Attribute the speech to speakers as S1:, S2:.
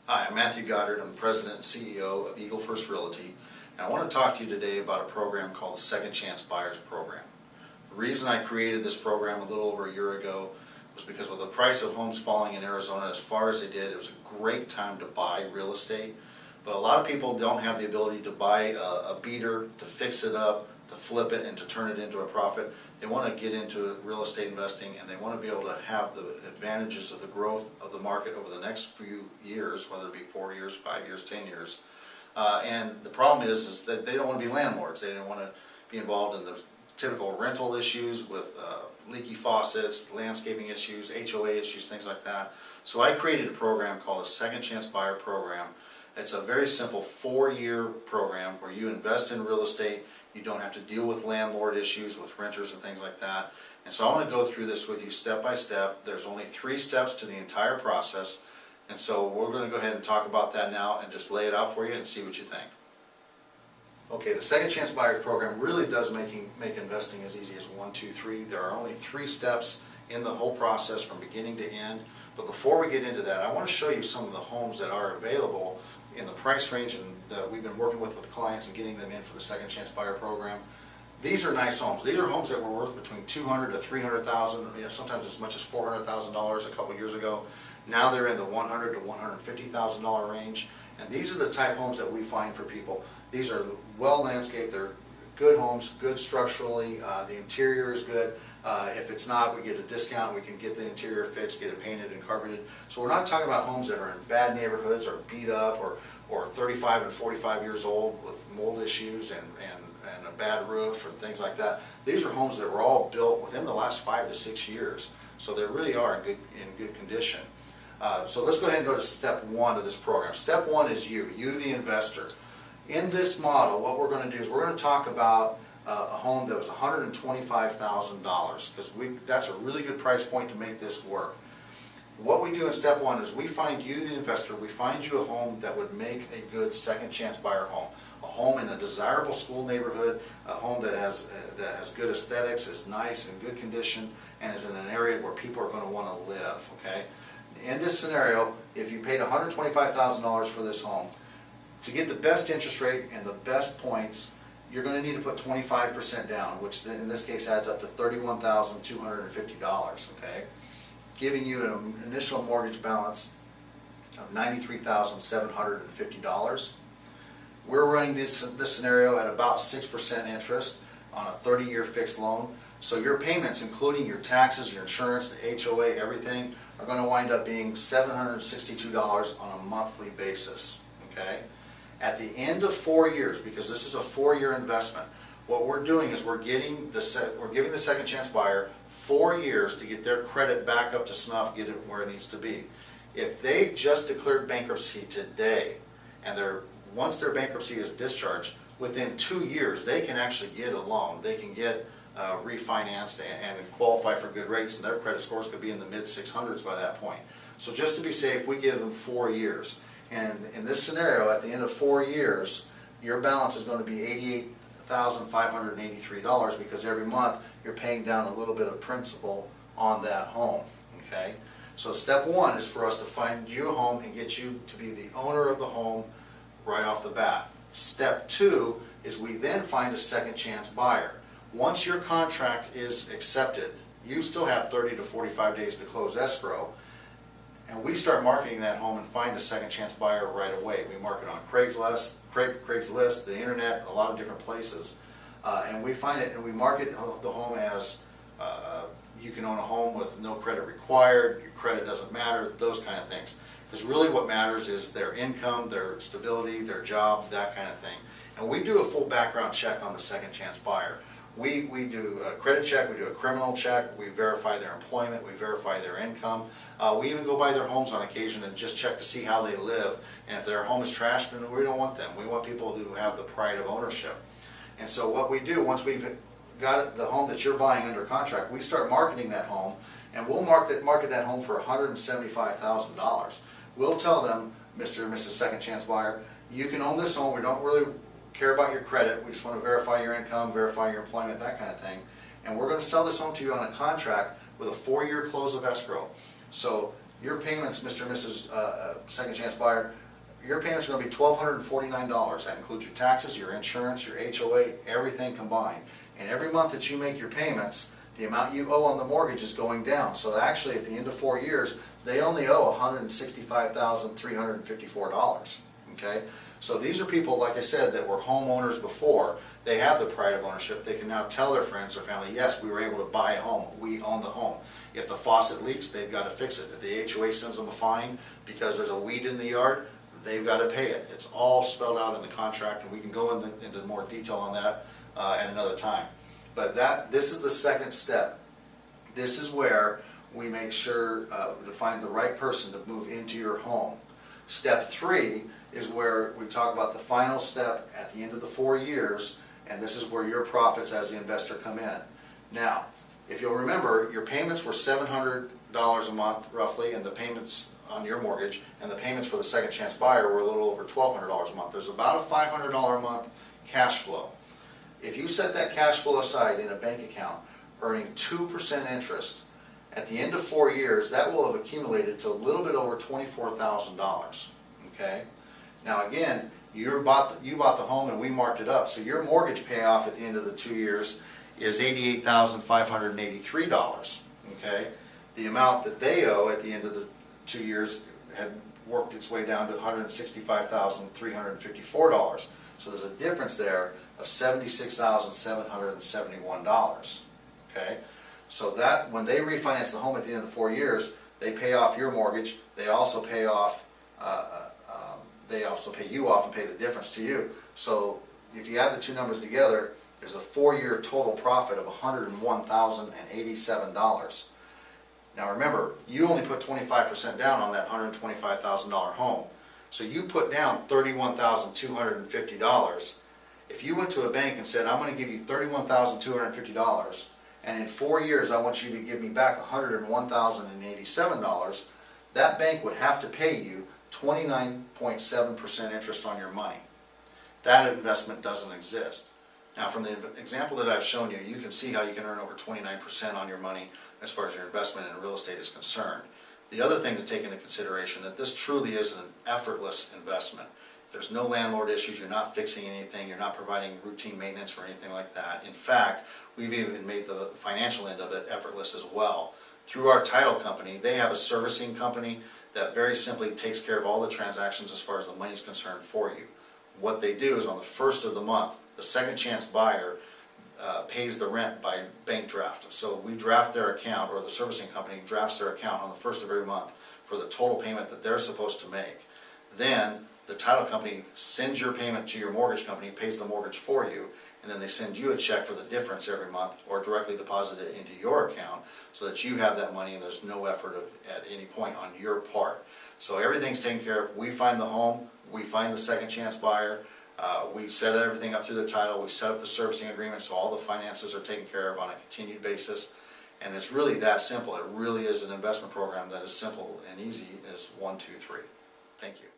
S1: Hi, I'm Matthew Goddard. I'm President and CEO of Eagle First Realty, and I want to talk to you today about a program called the Second Chance Buyers Program. The reason I created this program a little over a year ago was because with the price of homes falling in Arizona as far as they did, it was a great time to buy real estate. But a lot of people don't have the ability to buy a beater, to fix it up, to flip it, and to turn it into a profit. They want to get into real estate investing, and they want to be able to have the advantages of the growth of the market over the next few years, whether it be 4 years, 5 years, 10 years. And the problem is that they don't want to be landlords. They don't want to be involved in the typical rental issues with leaky faucets, landscaping issues, HOA issues, things like that. So I created a program called a Second Chance Buyer Program. It's a very simple 4-year program where you invest in real estate. You don't have to deal with landlord issues with renters and things like that. And so I want to go through this with you step by step. There's only 3 steps to the entire process. And so we're going to go ahead and talk about that now and just lay it out for you and see what you think. Okay, the Second Chance Buyers Program really does make investing as easy as 1, 2, 3. There are only 3 steps in the whole process from beginning to end. But before we get into that, I want to show you some of the homes that are available in the price range and that we've been working with clients and getting them in for the Second Chance Buyer Program. These are nice homes. These are homes that were worth between $200,000 to $300,000, sometimes as much as $400,000 a couple years ago. Now they're in the $100,000 to $150,000 range, and these are the type homes that we find for people. These are well landscaped. They're good homes, good structurally. The interior is good. If it's not, we get a discount. We can get the interior fixed, get it painted and carpeted. So we're not talking about homes that are in bad neighborhoods or beat up or 35 and 45 years old with mold issues and a bad roof or things like that. These are homes that were all built within the last 5 to 6 years. So they really are in good condition. So let's go ahead and go to step 1 of this program. Step 1 is you the investor. In this model, what we're going to do is we're going to talk about a home that was $125,000 because that's a really good price point to make this work. What we do in step 1 is we find you, the investor, we find you a home that would make a good second chance buyer home. A home in a desirable school neighborhood, a home that has good aesthetics, is nice and good condition, and is in an area where people are going to want to live. Okay. In this scenario, if you paid $125,000 for this home, to get the best interest rate and the best points, you're going to need to put 25% down, which in this case adds up to $31,250, okay? Giving you an initial mortgage balance of $93,750. We're running this scenario at about 6% interest on a 30-year fixed loan. So your payments, including your taxes, your insurance, the HOA, everything, are going to wind up being $762 on a monthly basis, okay? At the end of 4 years, because this is a 4-year investment, what we're doing is we're giving the second chance buyer 4 years to get their credit back up to snuff, get it where it needs to be. If they just declared bankruptcy today, and once their bankruptcy is discharged, within 2 years they can actually get a loan. They can get refinanced and qualify for good rates, and their credit scores could be in the mid-600s by that point. So just to be safe, we give them 4 years. And in this scenario, at the end of 4 years, your balance is going to be $88,583 because every month you're paying down a little bit of principal on that home. Okay? So step 1 is for us to find you a home and get you to be the owner of the home right off the bat. Step 2 is we then find a second chance buyer. Once your contract is accepted, you still have 30 to 45 days to close escrow. And we start marketing that home and find a second chance buyer right away. We market on Craigslist, the internet, a lot of different places. And we find it and we market the home as you can own a home with no credit required, your credit doesn't matter, those kind of things. Because really what matters is their income, their stability, their job, that kind of thing. And we do a full background check on the second chance buyer. We do a credit check, we do a criminal check, we verify their employment, we verify their income. We even go by their homes on occasion and just check to see how they live. And if their home is trashed, then we don't want them. We want people who have the pride of ownership. And so what we do, once we've got the home that you're buying under contract, we start marketing that home, and we'll market that home for $175,000. We'll tell them, Mr. and Mrs. Second Chance Buyer, you can own this home. We don't really care about your credit. We just want to verify your income, verify your employment, that kind of thing. And we're going to sell this home to you on a contract with a 4-year close of escrow. So your payments, Mr. and Mrs. Second Chance Buyer, your payments are going to be $1,249. That includes your taxes, your insurance, your HOA, everything combined. And every month that you make your payments, the amount you owe on the mortgage is going down. So actually at the end of 4 years, they only owe $165,354. Okay? So these are people, like I said, that were homeowners before. They have the pride of ownership. They can now tell their friends or family, yes, we were able to buy a home. We own the home. If the faucet leaks, they've got to fix it. If the HOA sends them a fine because there's a weed in the yard, they've got to pay it. It's all spelled out in the contract, and we can go into more detail on that at another time. But this is the second step. This is where we make sure to find the right person to move into your home. Step 3 is where we talk about the final step at the end of the 4 years, and this is where your profits as the investor come in. Now, if you'll remember, your payments were $700 a month roughly, and the payments on your mortgage, and the payments for the second chance buyer were a little over $1,200 a month. There's about a $500 a month cash flow. If you set that cash flow aside in a bank account, earning 2% interest, at the end of 4 years, that will have accumulated to a little bit over $24,000. Okay? Now again, you bought the home and we marked it up, so your mortgage payoff at the end of the 2 years is $88,583. Okay? The amount that they owe at the end of the 2 years had worked its way down to $165,354. So there's a difference there of $76,771. Okay? So that when they refinance the home at the end of the 4 years, they pay off your mortgage. They also pay off. They also pay you off and pay the difference to you. So if you add the two numbers together, there's a 4-year total profit of $101,087. Now remember, you only put 25% down on that $125,000 home. So you put down $31,250. If you went to a bank and said, I'm going to give you $31,250, and in 4 years I want you to give me back $101,087, that bank would have to pay you 29.7% interest on your money. That investment doesn't exist. Now from the example that I've shown you, you can see how you can earn over 29% on your money as far as your investment in real estate is concerned. The other thing to take into consideration that this truly is an effortless investment. There's no landlord issues, you're not fixing anything, you're not providing routine maintenance or anything like that. In fact, we've even made the financial end of it effortless as well. Through our title company, they have a servicing company that very simply takes care of all the transactions as far as the money is concerned for you. What they do is on the first of the month, the second chance buyer pays the rent by bank draft. So we draft their account, or the servicing company drafts their account on the first of every month for the total payment that they're supposed to make. Then the title company sends your payment to your mortgage company, pays the mortgage for you, and then they send you a check for the difference every month or directly deposit it into your account so that you have that money and there's no effort at any point on your part. So everything's taken care of. We find the home, we find the second chance buyer, we set everything up through the title, we set up the servicing agreement so all the finances are taken care of on a continued basis. And it's really that simple. It really is an investment program that is simple and easy as 1, 2, 3. Thank you.